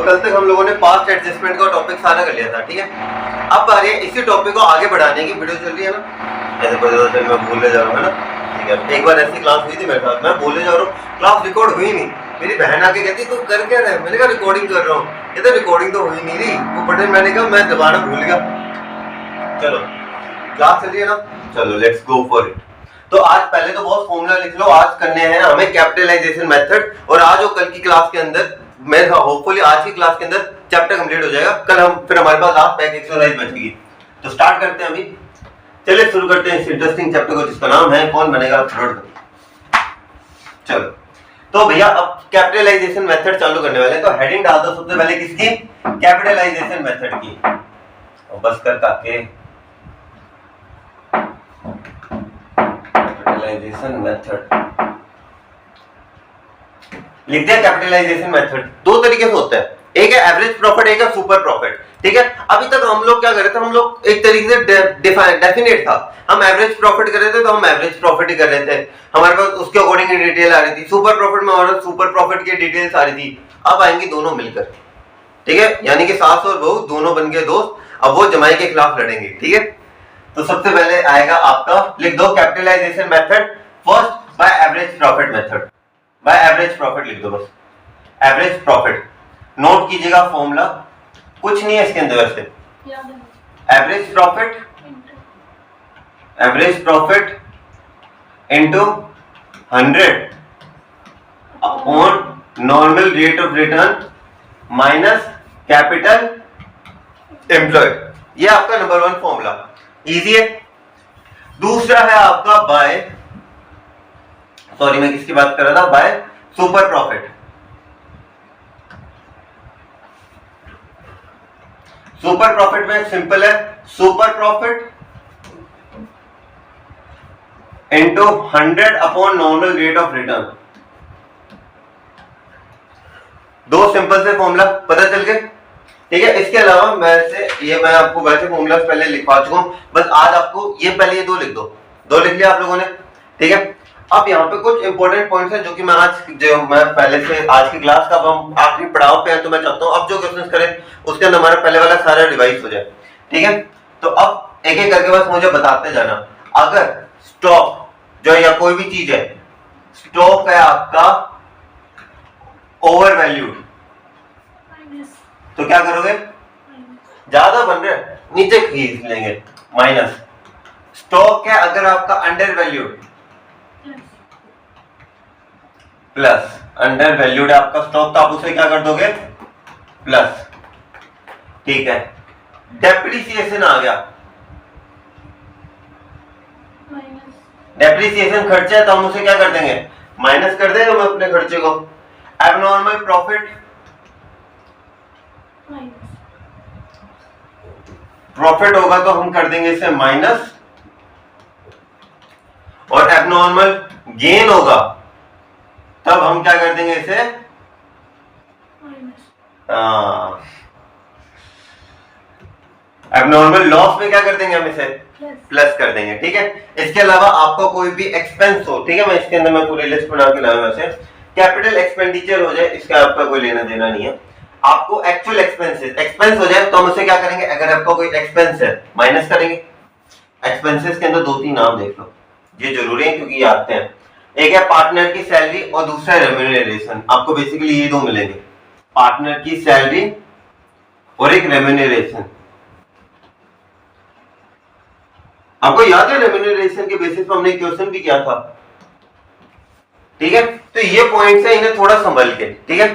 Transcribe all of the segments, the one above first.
कल तक हम लोगों ने पास्ट एडजस्टमेंट का टॉपिक सारा कर लिया था, ठीक है। अब आ रही है इसी टॉपिक को आगे बढ़ाने की। वीडियो चल रही है ना, ऐसे पता मैं भूलने जा रहा हूँ, है ना, ठीक है। एक बार ऐसी क्लास हुई थी मेरे साथ, मैं भूलने जा रहा हूँ, क्लास रिकॉर्ड हुई नहीं। मेरी बहन आके कहती तू कर क्या रहा है, मैंने कहा रिकॉर्डिंग कर रहा हूँ। कहते रिकॉर्डिंग तो हुई नहीं रही वो बटन, मैंने कहा मैं दोबारा भूल गया। चलो क्लास चल रही है ना, चलो लेट्स गो फॉर इट। तो आज पहले तो बहुत फॉर्मूला लिख लो, आज करने हैं हमें कैपिटलाइजेशन मेथड। और आज और कल की क्लास के अंदर मैं होपफुली आज की क्लास के अंदर चैप्टर कंप्लीट हो जाएगा। कल हम फिर हमारे पास लास्ट बैक एक्सरसाइज बचेगी। तो स्टार्ट करते हैं अभी, चलिए शुरू करते हैं इस इंटरेस्टिंग चैप्टर को जिसका नाम है कौन बनेगा करोड़पति। चलो तो भैया अब कैपिटलाइजेशन मेथड चालू करने वाले हैं। तो हेडिंग डाल दो सबसे पहले किसकी, कैपिटलाइजेशन मेथड की। और बस कर काके कैपिटलाइजेशन मेथड लिख दिया। कैपिटलाइजेशन मेथड दो तरीके से होता है, एक है एवरेज प्रॉफिट, एक है सुपर प्रॉफिट, ठीक है। अभी तक हम लोग क्या कर रहे थे, हम लोग एक तरीके से डेफिनेट था, हम एवरेज प्रॉफिट कर रहे थे तो हम एवरेज प्रॉफिट ही कर रहे थे, हमारे पास उसके अकॉर्डिंग डिटेल आ रही थी। सुपर प्रॉफिट में हमारे सुपर प्रॉफिट की डिटेल्स आ रही थी। अब आएंगी दोनों मिलकर, ठीक है, यानी कि सास और बहू दोनों बन के दोस्त, अब वो जमाई के खिलाफ लड़ेंगे, ठीक है। तो सबसे पहले आएगा आपका, लिख दो capitalisation method first by average profit method. By average profit लिख दो, बस एवरेज प्रॉफिट नोट कीजिएगा। फॉर्मूला कुछ नहीं है इसके अंदर वैसे, average profit into 100 upon normal rate of return minus capital employed. ये आपका नंबर 1 फॉर्मूला, इजी है। दूसरा है आपका बाय, सॉरी मैं किसकी बात कर रहा था, by super profit. Super profit में सिंपल है, super profit into 100 upon normal rate of return. दो सिंपल से फॉर्मूला पता चल गए, ठीक है। इसके अलावा मैं आपको वैसे फॉर्मूला पहले लिखवा चुका हूं, बस आज आपको ये पहले ये दो लिख दो, दो लिख लिया आप लोगों ने, ठीक है। अब यहाँ पे कुछ इंपॉर्टेंट पॉइंट्स हैं जो कि मैं पहले से आज की क्लास का हम आखिरी पड़ाव पे हैं, तो मैं चाहता हूँ अब जो क्वेश्चंस करें उसके अंदर हमारा पहले वाला सारा रिवाइज हो जाए, ठीक है। तो अब एक एक करके बस मुझे बताते जाना। अगर स्टॉक जो या कोई भी चीज है, स्टॉक है आपका ओवर वैल्यूड, तो क्या करोगे, ज्यादा बन रहे नीचे खींच लेंगे, माइनस। स्टॉक है अगर आपका under valued, plus. Under valued है आपका स्टॉक तो आप उसे क्या कर दोगे, प्लस, ठीक है। डेप्रिसिएशन आ गया, डेप्रिसिएशन खर्चा है तो हम उसे क्या कर देंगे, माइनस कर देंगे हम अपने खर्चे को। एबनॉर्मल प्रॉफिट, प्रॉफिट होगा तो हम कर देंगे इसे माइनस, और एबनॉर्मल गेन होगा तब हम क्या कर देंगे इसे, एबनॉर्मल लॉस में क्या कर देंगे हम इसे, प्लस कर देंगे, ठीक है। इसके अलावा आपको कोई भी एक्सपेंस हो, ठीक है, मैं इसके अंदर मैं पूरी लिस्ट बना के लाया वैसे, कैपिटल एक्सपेंडिचर हो जाए इसका आपका कोई लेना देना नहीं है। आपको एक्चुअल एक्सपेंस हो जाए तो हम उसे क्या करेंगे, अगर आपका कोई एक्सपेंस है माइनस करेंगे। एक्सपेंसेस के अंदर दो तीन नाम देख लो, ये जरूरी है क्योंकि ये आते हैं। एक है पार्टनर की सैलरी और दूसरा है रेम्यूनरेशन। आपको बेसिकली ये दो मिलेंगे, पार्टनर की सैलरी और एक रेम्यूनरेशन। आपको याद है रेम्यूनरेशन के बेसिस पर हमने क्वेश्चन भी किया था, ठीक है। तो ये पॉइंट्स है, इन्हें थोड़ा संभल के, ठीक है।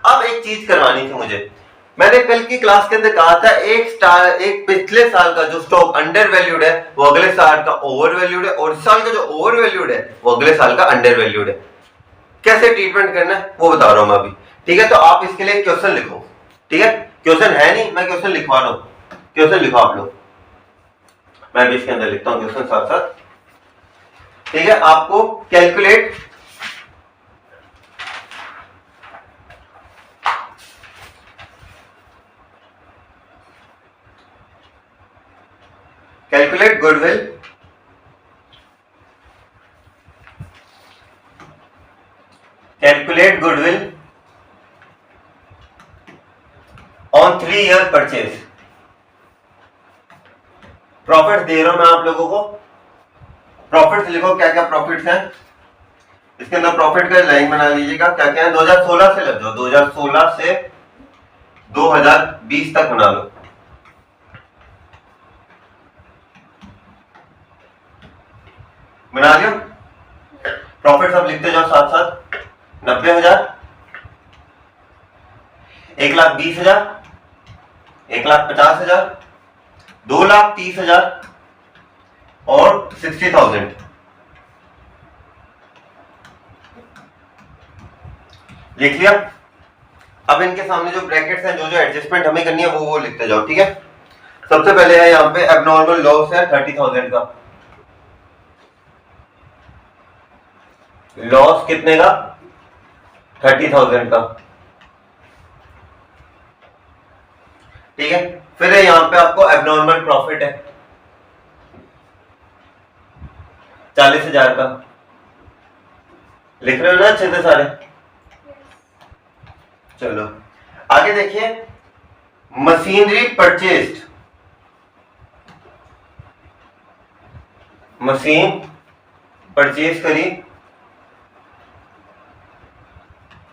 अब एक चीज करवानी थी मुझे, मैंने कल की क्लास के अंदर कहा था एक पिछले साल का जो स्टॉक अंडर वैल्यूड है वो अगले साल का ओवर वैल्यूड है, और इस साल का जो ओवर वैल्यूड है वो अगले साल का अंडर वैल्यूड है। कैसे ट्रीटमेंट करना है वो बता रहा हूं मैं अभी, ठीक है। तो आप इसके लिए क्वेश्चन लिखो, ठीक है। क्वेश्चन है नहीं, मैं क्वेश्चन लिखवा रहा हूं, क्वेश्चन लिखो आप लोग, मैं भी इसके अंदर लिखता हूं क्वेश्चन साथ साथ, ठीक है। आपको calculate goodwill on 3 year purchase. Profit दे रहा हूं मैं आप लोगों को, प्रॉफिट लिखो क्या क्या प्रॉफिट्स हैं इसके अंदर। प्रॉफिट का लाइन बना लीजिएगा, क्या क्या है। 2016 से लग जाओ, 2016 से 2020 तक बना लो। बना लियो प्रॉफिट, सब लिखते जाओ साथ साथ। 90,000, 1,20,000, 1,50,000, 2,30,000 और 60,000। लिख लिया। अब इनके सामने जो ब्रैकेट्स हैं, जो जो एडजस्टमेंट हमें करनी है वो लिखते जाओ, ठीक है। सबसे पहले है यहाँ पे एबनॉर्मल लॉस है 30,000 का। लॉस कितने का? 30,000 का, ठीक है। फिर है यहाँ पे आपको एबनॉर्मल प्रॉफिट है 40,000 का। लिख रहे हो ना अच्छे से सारे? चलो आगे देखिए, मशीनरी परचेस्ड, मशीन परचेज करी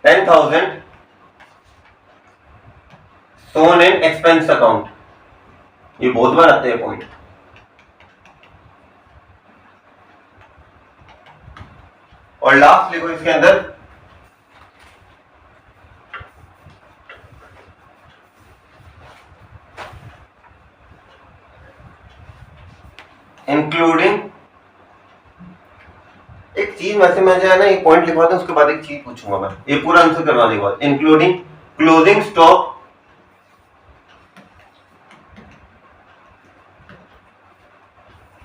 10,000 सोन इन एक्सपेंस अकाउंट। ये बहुत बार आते हैं पॉइंट। और लास्ट लिखो इसके अंदर इंक्लूडिंग, एक चीज वैसे मैं जो है ना ये पॉइंट लिखवाता हूं, उसके बाद एक चीज पूछूंगा मैं, ये पूरा आंसर करवाने के बाद। Including closing stock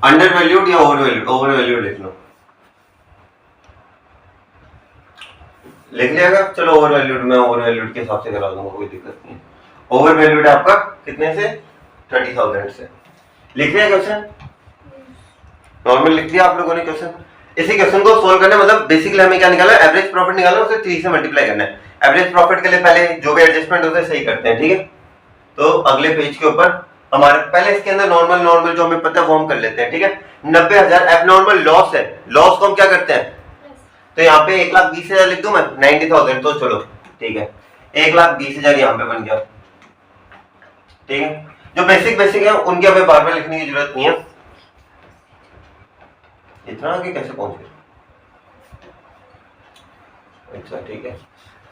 under valued या ओवर वैल्यूड? ओवर वैल्यूड लिख लो, लिख लिया। चलो ओवर वैल्यूड, मैं ओवर वैल्यूड के हिसाब से करा दूंगा, कोई दिक्कत नहीं। ओवर वैल्यूड आपका कितने से? 30,000 से। लिख लिया क्वेश्चन? नॉर्मल लिख लिया आप लोगों ने क्वेश्चन? इसी क्वेश्चन को सोल्व करना मतलब बेसिकली हमें क्या निकालना है? एवरेज प्रॉफिट निकालना, उसे 3 से मल्टीप्लाई करना है। एवरेज प्रॉफिट के लिए पहले जो भी एडजस्टमेंट होता है सही करते हैं, ठीक है। तो अगले पेज के ऊपर हमारे पहले इसके अंदर नॉर्मल जो हमें पता है वो हम कर लेते हैं, ठीक है। 90,000 एबनॉर्मल लॉस है। लॉस को हम क्या करते हैं? तो यहाँ पे 1,20,000 लिख दूं मैं, 90,000, तो चलो ठीक है 1,20,000 यहाँ पे बन गया, ठीक है। जो बेसिक है उनके हमें बार बार लिखने की जरूरत नहीं है। इतना आगे कैसे पहुंच गए? अच्छा ठीक है,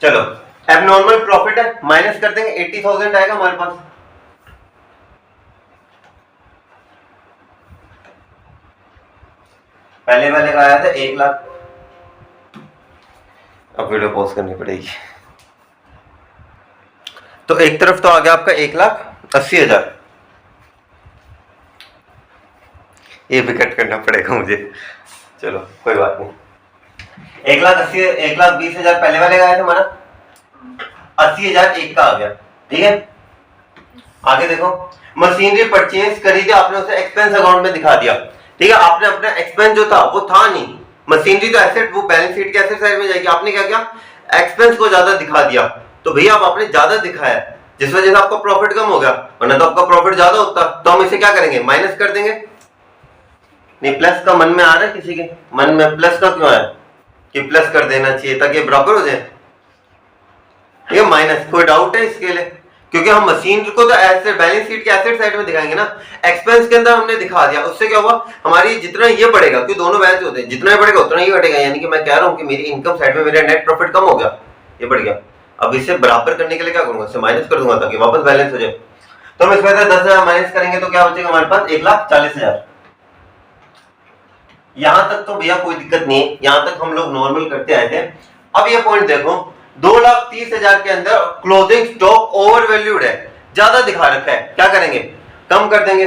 चलो एबनॉर्मल प्रॉफिट है, माइनस कर देंगे, 80,000 आएगा हमारे पास। पहले वाले का आया था 1,00,000। अब वीडियो पॉज करनी पड़ेगी। तो एक तरफ तो आ गया आपका 1,80,000, ये भी कट करना पड़ेगा मुझे, चलो कोई बात नहीं। 1,20,000 पहले वाले का आया था हमारा, 80,000 एक का आ गया, ठीक है। आगे देखो, मशीनरी परचेज करी थी आपने, उसे एक्सपेंस अकाउंट में दिखा दिया, ठीक है। आपने अपना एक्सपेंस जो था वो था नहीं, मशीनरी तो एसेट, वो बैलेंस शीट के एसेट साइड में जाएगी। आपने क्या किया? एक्सपेंस को ज्यादा दिखा दिया। तो भैया अब आपने ज्यादा दिखाया, जिस वजह से आपका प्रॉफिट कम हो गया, वरना तो आपका प्रॉफिट ज्यादा होता। तो हम इसे क्या करेंगे? माइनस कर देंगे। नहीं, प्लस का मन में आ रहा है किसी के मन में? प्लस का क्यों है कि प्लस कर देना चाहिए ताकि बराबर हो जाए? ये माइनस, कोई डाउट है इसके लिए? क्योंकि हम मशीन को तो एसेट, बैलेंस शीट के एसेट साइड में दिखाएंगे ना, एक्सपेंस के अंदर हमने दिखा दिया। उससे क्या हुआ? हमारी जितना ये बढ़ेगा, क्योंकि दोनों बैलेंस होते हैं, जितना ये बढ़ेगा उतना ही घटेगा। यानी कि मैं कह रहा हूं कि मेरी इनकम साइड में मेरा नेट प्रॉफिट कम हो गया, ये बढ़ गया। अब इसे बराबर करने के लिए क्या करूंगा? इससे माइनस कर दूंगा ताकि वापस बैलेंस हो जाए। तो हम इसमें 10,000 माइनस करेंगे तो क्या बचेगा हमारे पास? 1,40,000। यहां तक तो भैया कोई दिक्कत नहीं है, यहां तक हम लोग नॉर्मल करते आए थे। अब ये पॉइंट देखो, 2,30,000 के अंदर क्लोजिंग स्टॉक ओवर वैल्यूड है, ज्यादा दिखा रखा है। क्या करेंगे? कम कर देंगे।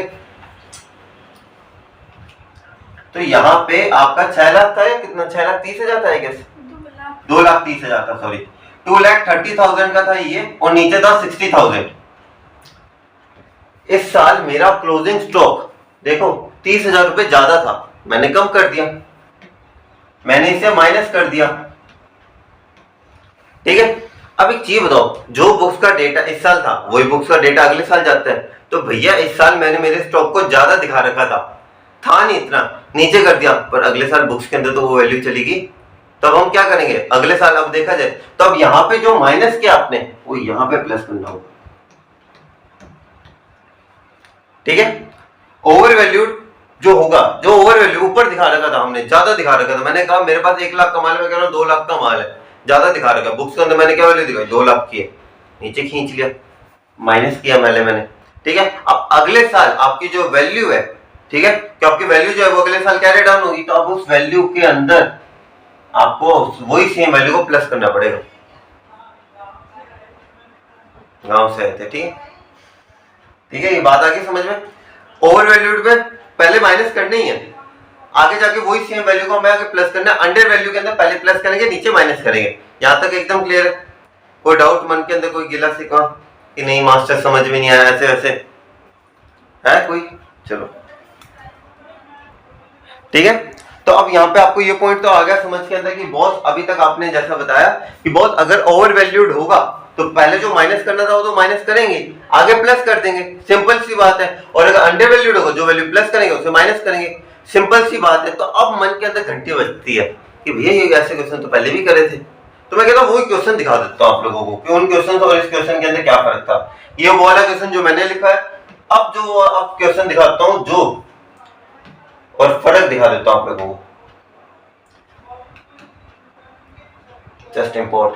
तो यहां पे आपका 6 लाख था या कितना? 6,30,000 था, गेस 2,30,000 था, सॉरी 2,30,000 का था ये, और नीचे था 60,000। इस साल मेरा क्लोजिंग स्टॉक देखो 30,000 रुपए ज्यादा था, मैंने कम कर दिया, मैंने इसे माइनस कर दिया, ठीक है। अब एक चीज बताओ, जो बुक्स का डेटा इस साल था वही बुक्स का डेटा अगले साल जाता है। तो भैया इस साल मैंने मेरे स्टॉक को ज्यादा दिखा रखा था नहीं इतना, नीचे कर दिया, पर अगले साल बुक्स के अंदर तो वो वैल्यू चलेगी। तब हम क्या करेंगे अगले साल, अब देखा जाए तो अब यहाँ पे जो माइनस किया आपने वो यहाँ पे प्लस करना होगा, ठीक है। ओवर वैल्यूड जो होगा, जो ओवर वैल्यू ऊपर दिखा रखा था हमने, ज्यादा दिखा रखा था, मैंने कहा मेरे पास 1 लाख का माल है, मैं कह रहा हूँ 2 लाख का माल है, ज्यादा दिखा रखा बुक्स के अंदर, मैंने क्या वैल्यू दिखाई 2 लाख की है, नीचे खींच लिया, माइनस किया मैंने, ठीक है। अब अगले साल आपकी जो वैल्यू है, ठीक है, कि आपकी वैल्यू जो है वो अगले साल कैरी डाउन होगी, तो अब उस वैल्यू के अंदर आपको वही सेम वैल्यू को प्लस करना पड़ेगा। गांव से आए थे, ठीक है, ठीक है, ये बात आगे समझ में। ओवर वैल्यूड में पहले माइनस करना ही है, आगे जाके वही सेम वैल्यू को हमें आगे प्लस करना है। अंडर वैल्यू के अंदर पहले प्लस करेंगे, नीचे माइनस करेंगे। यहां तक एकदम क्लियर है? कोई डाउट मन के अंदर, कोई गिला शिकवा कि नहीं मास्टर समझ में नहीं आया, ऐसे वैसे है कोई? चलो ठीक है। तो अब यहाँ पे आपको ये पॉइंट तो आ गया समझ के अंदर कि बॉस अभी तक आपने जैसा बताया कि बॉस अगर ओवर वैल्यूड होगा तो पहले जो माइनस करना था वो तो माइनस करेंगे, आगे प्लस कर देंगे, सिंपल सी बात है। और अगर अंडर वैल्यूड होगा, जो वैल्यू प्लस करेंगे उसे माइनस करेंगे, सिंपल सी बात है। तो अब मन के अंदर घंटी बजती है कि भैया ये ऐसे क्वेश्चन तो पहले भी करे थे। तो मैं कहता हूँ वही क्वेश्चन दिखा देता हूँ आप लोगों को कि उन क्वेश्चन और इस क्वेश्चन के अंदर क्या फर्क था। ये वो वाला क्वेश्चन जो मैंने लिखा है, अब जो अब क्वेश्चन दिखाता हूँ जो, और फर्क दिखा देता हूँ आप लोगों को। जस्ट इंपोर्ट,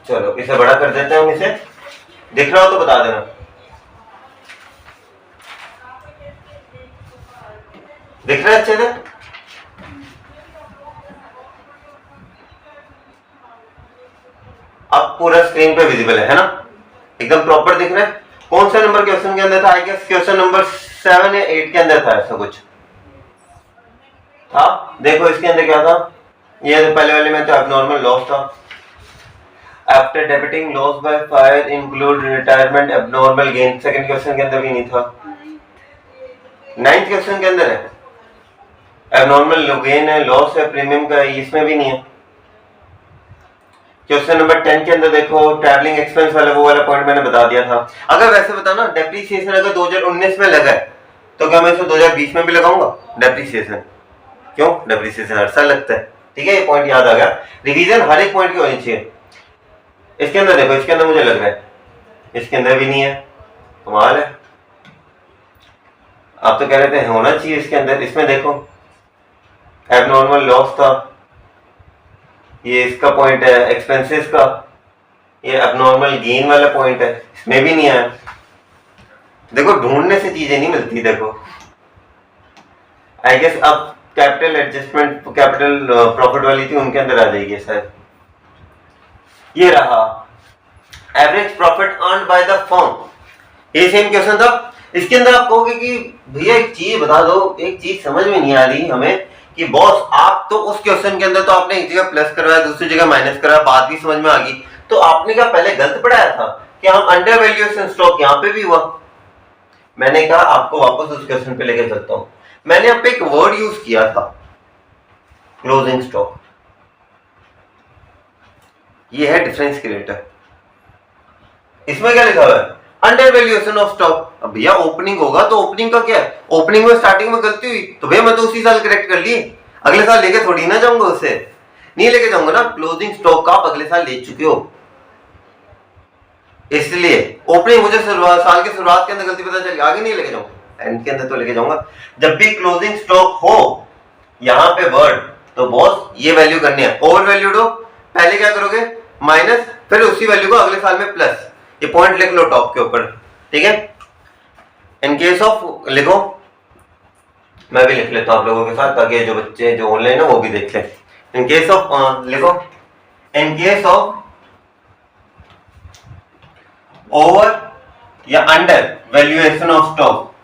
चलो इसे बड़ा कर देते हैं हम, इसे दिख रहा हो तो बता देना, दिख रहा है अच्छे से? अब पूरा स्क्रीन पे विजिबल है ना, एकदम प्रॉपर दिख रहा है। कौन सा नंबर क्वेश्चन के अंदर था? आई गेस क्वेश्चन नंबर 7 या 8 के अंदर था, ऐसा कुछ था। देखो इसके अंदर क्या था, ये तो पहले वाले में तो एबनॉर्मल लॉस था। After debiting loss by fire include retirement abnormal gain, second question के अंदर भी नहीं था। 9th क्वेश्चन के अंदर है, एबनॉर्मल गेन है, लॉस है, प्रीमियम का है, इसमें भी नहीं है। क्वेश्चन नंबर 10 के अंदर देखो, ट्रैवलिंग एक्सपेंस वाला वो वाला पॉइंट मैंने बता दिया था। अगर वैसे बताना डेप्रिसिएशन अगर 2019 में लगा है तो क्या मैं इसको 2020 में भी लगाऊंगा डेप्रिसिएशन? क्यों? डेप्रिसिएशन हर साल लगता है, ठीक है, ये पॉइंट याद आ गया। रिवीजन हर एक पॉइंट की होनी चाहिए। इसके अंदर देखो, इसके अंदर मुझे लग रहा है इसके अंदर भी नहीं है, कमाल है। आप तो कह रहे थे होना चाहिए इसके अंदर, इसमें देखो एबनॉर्मल लॉस था, ये इसका पॉइंट है एक्सपेंसेस का, ये एबनॉर्मल गेन वाला पॉइंट है, इसमें भी नहीं आया। देखो ढूंढने से चीजें नहीं मिलती। देखो आई गेस अब कैपिटल एडजस्टमेंट, कैपिटल प्रॉफिट वाली थी, उनके अंदर आ जाएगी शायद। ये रहा average profit earned by the firm, ये सेम क्वेश्चन था। इसके अंदर आप कहोगे कि भैया एक चीज बता दो, एक चीज समझ में नहीं आ रही हमें कि बॉस आप तो उस क्वेश्चन के अंदर तो आपने एक जगह प्लस करवाया, दूसरी जगह माइनस करवाया, बात भी समझ में आ गई, तो आपने क्या पहले गलत पढ़ाया था कि हम अंडर वैल्यूएशन स्टॉक यहाँ पे भी हुआ? मैंने कहा आपको वापस उस क्वेश्चन पे लेके चलता हूं। मैंने यहाँ पे एक वर्ड यूज किया था, क्लोजिंग स्टॉक, ये है डिफरेंस क्रिएटर। इसमें क्या लिखा हुआ है? Under valuation of stock. अब भैया ओपनिंग होगा तो ओपनिंग का क्या है, ओपनिंग में स्टार्टिंग में गलती हुई तो भैया मैं तो उसी साल करेक्ट कर लिए, अगले साल लेके थोड़ी ना जाऊंगा, उसे नहीं लेके जाऊंगा ना। क्लोजिंग स्टॉक का आप अगले साल ले चुके हो, इसलिए ओपनिंग मुझे साल के शुरुआत के अंदर गलती पता चली, आगे नहीं लेके जाऊंगा, एंड के अंदर तो लेके जाऊंगा। जब भी क्लोजिंग स्टॉक हो यहां पे वर्ड, तो बॉस ये वैल्यू करनी है। ओवर वैल्यूड हो पहले क्या करोगे माइनस, फिर उसी वैल्यू को अगले साल में प्लस। ये पॉइंट लिख लो टॉप के ऊपर, ठीक है। इन केस ऑफ लिखो, मैं भी लिख लेता हूं आप लोगों के साथ ताकि जो बच्चे जो ऑनलाइन है वो भी देख लें। इन केस ऑफ लिखो, इन केस ऑफ ओवर या under valuation of stock,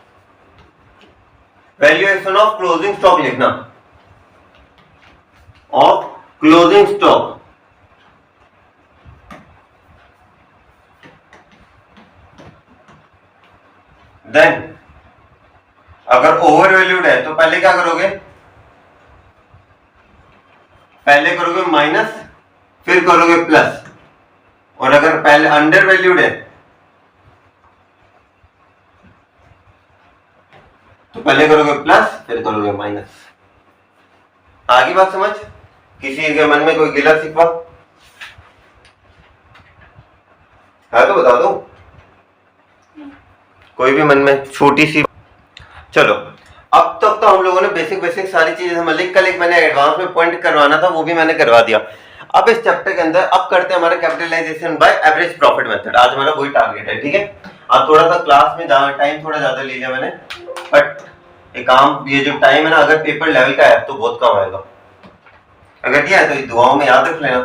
valuation of closing stock लिखना, ऑफ क्लोजिंग स्टॉक, देन अगर ओवर वैल्यूड है तो पहले क्या करोगे, पहले करोगे माइनस फिर करोगे प्लस, और अगर पहले अंडर वैल्यूड है तो पहले करोगे प्लस फिर करोगे माइनस। आगे बात समझ? किसी के मन में कोई गिला शिकवा है तो बता दो, कोई भी मन में छोटी सी। चलो अब तक तो हम लोगों ने बेसिक सारी चीजें समझ ली। कल एक मैंने एडवांस में पॉइंट करवाना था, वो भी मैंने करवा दिया। अब इस चैप्टर के अंदर अब करते हैं हमारा capitalisation by average profit method. आज हमारा वही टारगेट है, ठीक है। अब थोड़ा सा क्लास में टाइम थोड़ा ज्यादा ले लिया मैंने, बट एक काम, ये जो टाइम है ना, अगर पेपर लेवल का है तो बहुत कम आएगा। अगर दिया है तो दुआओं में याद रख लेना,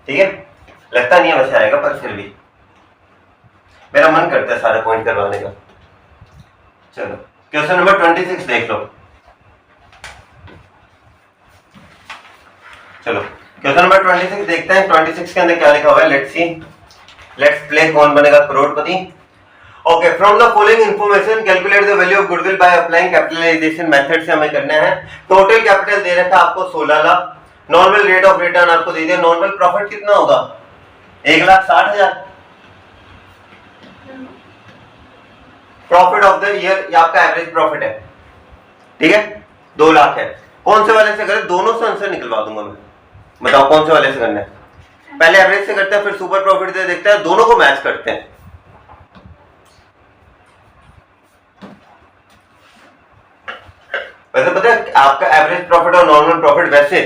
ठीक है। लगता नहीं है वैसे आएगा, पर फिर भी मेरा मन करता है सारे पॉइंट करवाने का। चलो क्वेश्चन नंबर 26 देख लो। चलो क्वेश्चन नंबर 26 देखते हैं। 26 के अंदर क्या लिखा हुआ है, let's see. Let's play Kaun Banega Crorepati. Okay, from the following information calculate the value of goodwill by applying capitalisation method से हमें करना है। टोटल कैपिटल दे रखा आपको 16 lakh. Normal rate of return आपको दे दिया। नॉर्मल प्रॉफिट कितना होगा, 1,60,000। प्रॉफिट ऑफ द ईयर ये आपका एवरेज प्रॉफिट है, ठीक है, 2 लाख है। कौन से वाले से करें, दोनों से आंसर निकलवा दूंगा मैं। बताओ कौन से वाले से करना है। पहले एवरेज से करते हैं, फिर सुपर प्रॉफिट से देखते हैं, दोनों को मैच करते हैं। वैसे पता है आपका एवरेज प्रॉफिट और नॉर्मल प्रॉफिट, वैसे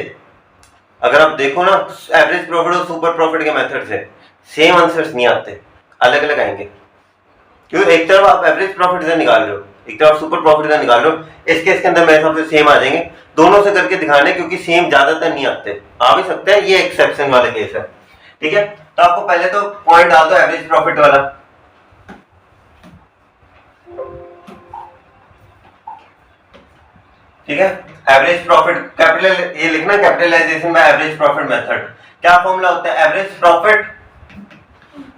अगर आप देखो ना, एवरेज प्रॉफिट और सुपर प्रॉफिट के मेथड से सेम आंसर्स नहीं आते, अलग अलग आएंगे। क्योंकि एक तरफ आप एवरेज प्रॉफिट से निकाल रहे हो, एक तरफ सुपर प्रॉफिट से निकाल रहे हो। इस केस के अंदर मेरे हिसाब से सेम आ जाएंगे। दोनों से करके दिखाने, क्योंकि सेम ज्यादातर नहीं आते, आ भी सकते हैं, ये एक्सेप्शन वाले केस है, ठीक है। तो आपको पहले तो पॉइंट डाल दो एवरेज प्रॉफिट वाला। ठीक है, एवरेज प्रॉफिट कैपिटल, ये लिखना capitalisation by average profit method. क्या फॉर्मूला होता है, एवरेज प्रॉफिट,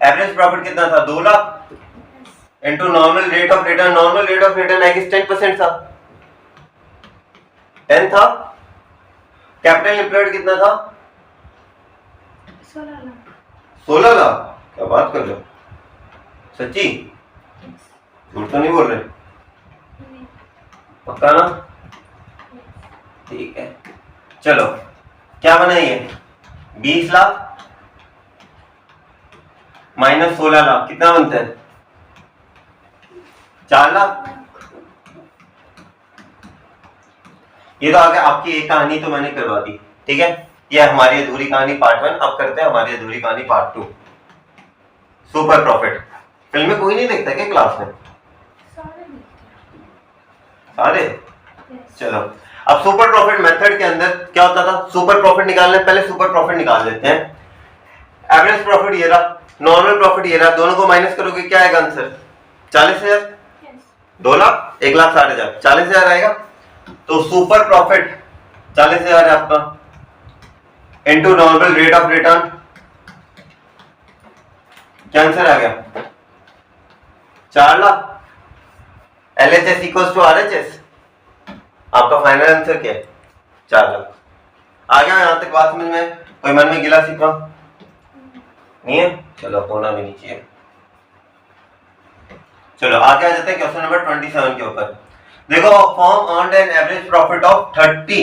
एवरेज प्रॉफिट कितना था, 2 lakh into normal rate of return. Normal rate of return I guess 10% था, 10 था। कैपिटल एम्प्लॉयड कितना था, 16 लाख। क्या बात कर रहे हो, सच्ची झूठ तो नहीं बोल रहे, पक्का ना? ठीक है, चलो क्या बना ये, 20 लाख माइनस 16 लाख कितना बनता है, 4 लाख। ये तो आगे आपकी एक कहानी तो मैंने करवा दी, ठीक है। ये हमारी अधूरी कहानी पार्ट 1। अब करते हैं हमारी अधूरी कहानी पार्ट 2, सुपर प्रॉफिट। फिल्में कोई नहीं देखता क्या क्लास में, सारे? चलो अब सुपर प्रॉफिट मेथड के अंदर क्या होता था, सुपर प्रॉफिट निकालने पहले सुपर प्रॉफिट निकाल लेते हैं। एवरेज प्रॉफिट ये रहा, नॉर्मल प्रॉफिट ये रहा, दोनों को माइनस करोगे क्या आएगा आंसर, 40,000। 2 लाख 1,60,000, 40,000 आएगा। तो सुपर प्रॉफिट 40,000 है आपका, into normal rate of return, क्या आंसर आ गया, 4 lakh. LHS equals to RHS, आपका फाइनल आंसर क्या है, 4 लाख। आ गया यहां तक बात समझ में? कोई मन में गिला शिकवा नहीं है? चलो होना भी नहीं चाहिए। चलो आगे आ जाते हैं क्वेश्चन नंबर 27 के ऊपर। देखो, firm earned an average profit of 30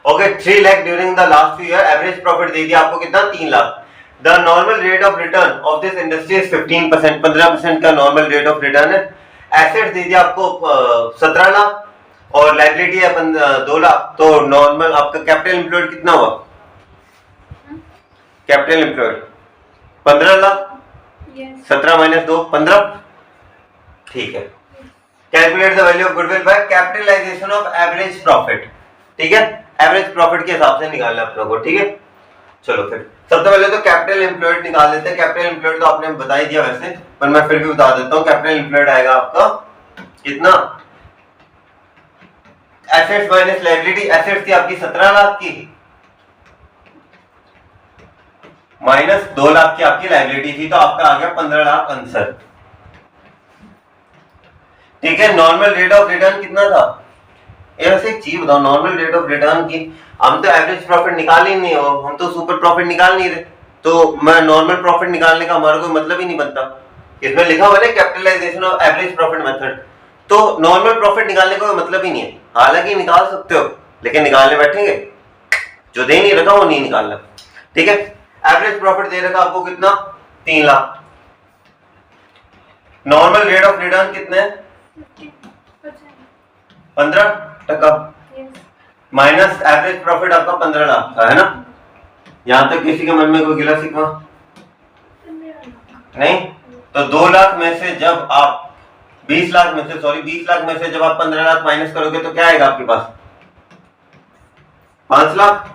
okay 3 lakh during the last year. Average profit दे दिया आपको कितना, 3 lakh. The normal rate of return of this industry is 15%, 15% का नॉर्मल रेट ऑफ रिटर्न है। एसेट दे दिया आपको 17 लाख और लायबिलिटी है 2 लाख। तो नॉर्मल आपका कैपिटल एम्प्लॉयड कितना हुआ, कैपिटल एम्प्लॉयड 15 लाख। 17 माइनस 2 15, ठीक है। Calculate the value of goodwill by capitalisation of average profit, ठीक है। एवरेज प्रॉफिट के हिसाब से निकालना अपने को, ठीक है। चलो फिर सबसे पहले तो कैपिटल एम्प्लॉयड निकाल लेते हैं। कैपिटल एम्प्लॉयड तो आपने बता ही दिया वैसे, पर मैं फिर भी बता देता हूँ। कैपिटल एम्प्लॉयड आएगा आपका कितना, एसेट्स माइनस लायबिलिटी। एसेट्स थी आपकी 17 लाख की, माइनस 2 लाख की आपकी लायबिलिटी थी, तो आपका आ गया 15 लाख आंसर, ठीक है। नॉर्मल रेट ऑफ रिटर्न कितना था, ऐसे एक चीज बताओ, नॉर्मल रेट ऑफ रिटर्न की हम तो एवरेज प्रॉफिट निकाल ही नहीं हो, हम तो सुपर प्रॉफिट निकाल नहीं रहे, तो मैं नॉर्मल प्रॉफिट निकालने का हमारा कोई मतलब ही नहीं बनता। इसमें लिखा हुआ है capitalisation of average profit method, तो नॉर्मल प्रॉफिट निकालने का कोई मतलब ही नहीं है। हालांकि निकाल सकते हो लेकिन निकालने बैठेंगे जो दे नहीं रखा वो नहीं निकालना, ठीक है। एवरेज प्रॉफिट दे रखा आपको कितना, 3 lakh. Normal rate of return कितने है, 15%, माइनस एवरेज प्रॉफिट आपका 15 लाख का है ना। यहां तक किसी के मन में कोई गिला शिकवा नहीं? तो 2 लाख में से जब आप 20 लाख में से जब आप 15 लाख माइनस करोगे तो क्या आएगा आपके पास, 5 लाख।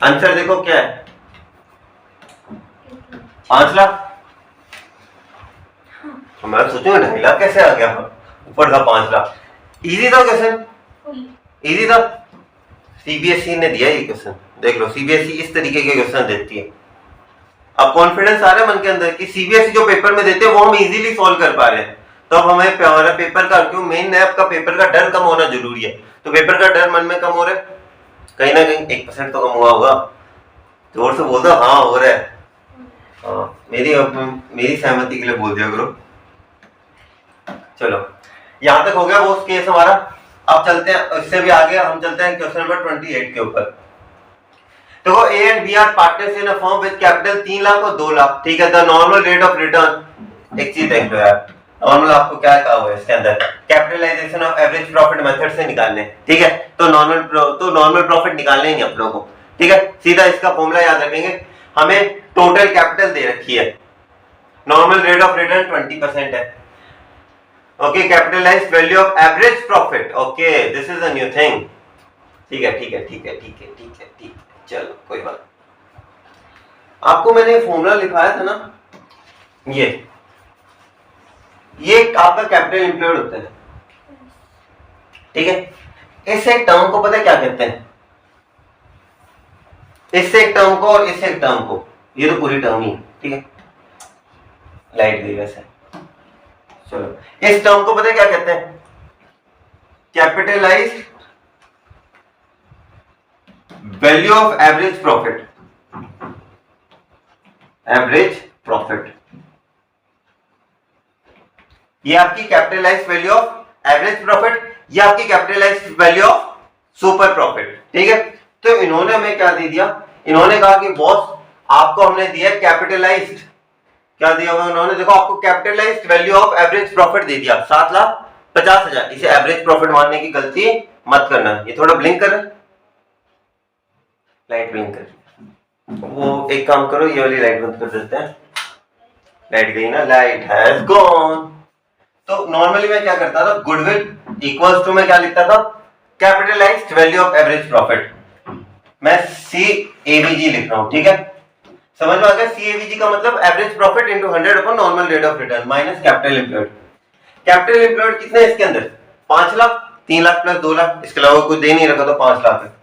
आंसर देखो क्या है, 5 लाख। तो मैं सोचूंगा 2.5 लाख कैसे आ गया, ऊपर था 5 लाख। इजी था क्वेश्चन, इजी था। सीबीएसई ने दिया ये क्वेश्चन, देख लो सीबीएसई इस तरीके के क्वेश्चन देती है। अब कॉन्फिडेंस आ रहा है मन के अंदर कि सीबीएसई जो पेपर में देते हैं वो हम इजीली सॉल्व कर पा रहे हैं, तो अब हमें हमारा पेपर का, क्यों मेन नैप का पेपर का डर कम होना जरूरी है, तो पेपर का डर मन में कम हो रहा है, कहीं ना कहीं 1% तो कम हुआ होगा। जोर से बोल दो हाँ हो रहा है। मेरी सहमति के लिए बोल दिया करो। चलो यहां तक हो गया वो केस हमारा। अब चलते हैं इससे भी आगे, हम चलते हैं क्वेश्चन नंबर 28 के ऊपर। देखो A and B are partners in a firm with capital 3 lakh और 2 लाख, ठीक है। The normal rate of return, एक चीज देख लो यार, नॉर्मल आपको क्या कहा हुआ है इसके अंदर, capitalisation of average profit method से निकालने, ठीक है। तो नॉर्मल प्रॉफिट निकालने ही नहीं आप लोगों को, ठीक है। सीधा इसका फॉर्मूला याद रखेंगे, हमें टोटल कैपिटल दे रखी है, नॉर्मल रेट ऑफ रिटर्न 20% है, okay. Capitalised value of average profit, okay this is a new thing, ठीक है ठीक है ठीक है ठीक है ठीक है ठीक है। चलो कोई बात, आपको मैंने फॉर्मूला लिखवाया था ना, ये आपका कैपिटल एम्प्लॉयड होता है, ठीक है। इस एक टर्म को पता है क्या कहते हैं, इस एक टर्म को और इस एक टर्म को, ये तो पूरी टर्म ही, ठीक है। लाइट गई वैसे, चलो इस टर्म को पता है क्या कहते हैं, capitalised value of average profit, average profit, ये आपकी capitalised value of average profit, ये आपकी capitalised value of super profit, ठीक है। तो इन्होंने हमें क्या दे दिया, इन्होंने कहा कि बॉस आपको हमने दिया कैपिटलाइज्ड, क्या दिया हुआ उन्होंने, देखो आपको capitalised value of average profit दे दिया 7,50,000। इसे एवरेज प्रॉफिट मानने की गलती मत करना। ये थोड़ा ब्लिंक कर, लाइट ब्लिंक कर, वो एक काम करो ये वाली लाइट बंद कर देते हैं, लाइट गई ना, लाइट हैज गॉन। तो नॉर्मली मैं क्या करता था, गुडविल इक्वल्स टू मैं क्या लिखता था, capitalised value of average profit, मैं CAVG लिख रहा हूं, ठीक है। समझ में आ गया, CAVG का मतलब average profit into 100 upon normal rate of return minus capital employed. Capital employed कितने है इसके अंदर, 5 लाख, 3 लाख प्लस 2 लाख, इसके अलावा कुछ दे नहीं रखा तो 5 लाख है।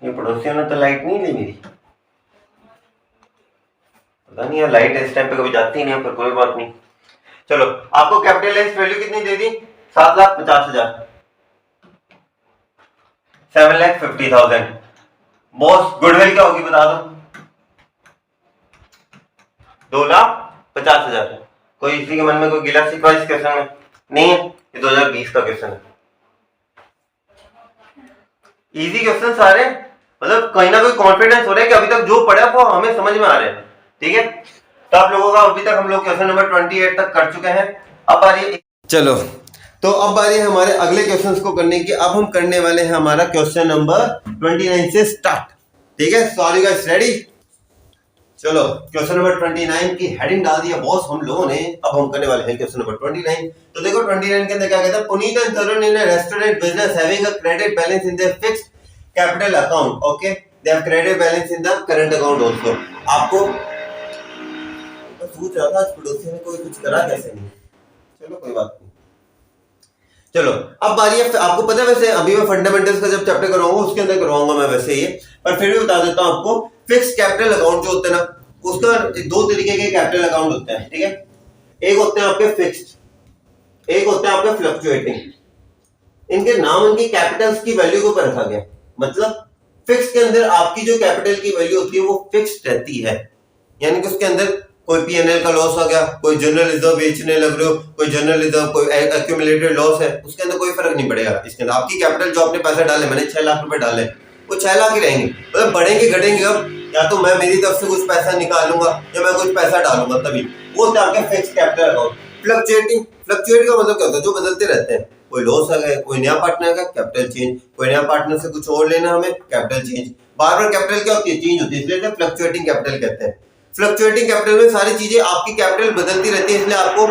ये पड़ोसियों ने तो लाइट नहीं ली मेरी, पता नहीं है, लाइट इस टाइम पे कभी जाती नहीं है, पर कोई बात नहीं। चलो आपको कैपिटलाइज्ड वैल्यू कितनी दे दी, 7,50,000, 7,50,000। बॉस गुडविल क्या होगी बता दो, 2,50,000। कोई इसी के मन में कोई गिला शिकवा इस क्वेश्चन में नहीं है, ये 2020 का क्वेश्चन है। इजी क्वेश्चन सारे, मतलब कहीं ना कोई कॉन्फिडेंस हो रहा है कि अभी तक जो पढ़ा वो हमें समझ में आ रहा है, ठीक है। तो आप लोगों का अभी तक हम लोग क्वेश्चन नंबर 28 तक कर चुके हैं। अब आ रही, चलो तो अब बारी है हमारे अगले क्वेश्चंस को करने की। अब हम करने वाले हैं हमारा क्वेश्चन नंबर 29 से स्टार्ट, ठीक है। Sorry guys, ready? चलो क्वेश्चन नंबर 29 की हेडिंग डाल दिया बॉस हम लोगों ने। अब हम करने वाले हैं क्वेश्चन नंबर 29। तो देखो 29 के अंदर क्या कहता है, Puneet and Tarun in a restaurant business having a credit balance in their fixed capital account, okay, they have credit balance in the current account also. आपको तो सोच रहा था आज पड़ोसी ने कोई कुछ करा कैसे नहीं, चलो कोई बात नहीं। चलो अब बारी है, आपको पता है वैसे अभी मैं फंडामेंटल्स का जब चैप्टर करवाऊंगा उसके अंदर करवाऊंगा मैं वैसे ये, पर फिर भी बता देता हूं आपको। फिक्स कैपिटल अकाउंट जो होते हैं ना, उसका दो तरीके के कैपिटल अकाउंट होते हैं, ठीक है। एक होते हैं आपके फिक्स्ड, एक होता है आपका फ्लक्चुएटिंग। इनके नाम इनकी कैपिटल्स की वैल्यू के ऊपर रखा गया, मतलब फिक्स के अंदर आपकी जो कैपिटल की वैल्यू होती है वो फिक्स्ड रहती है, यानी कि उसके अंदर कोई पीएनएल का लॉस आ गया, कोई जनरल रिजर्व बेचने लग रहे हो, कोई जनरल रिजर्व, कोई एक्यूमुलेटेड लॉस है, उसके अंदर कोई फर्क नहीं पड़ेगा। इसके अंदर आपकी कैपिटल जो आपने पैसे डाले, मैंने 6 लाख रुपए डाले, वो 6 लाख ही रहेंगे, मतलब बढ़ेंगे घटेंगे अब, या तो मैं मेरी तरफ से कुछ पैसा निकालूंगा या मैं कुछ पैसा डालूंगा, तभी वो होता है आपका fix capital account. Fluctuating, fluctuate का मतलब क्या होता है, जो बदलते रहते हैं, कोई लॉस आ गया, कोई नया पार्टनर का कैपिटल चेंज, कोई नया पार्टनर से कुछ और लेना हमें, कैपिटल चेंज, बार बार कैपिटल क्या होती है, चेंज होती है, इसलिए फ्लक्चुएटिंग कैपिटल कहते हैं। फ्लक्चुएटिंग कैपिटल में सारी चीजें आपकी कैपिटल बदलती रहती है, इसलिए आपको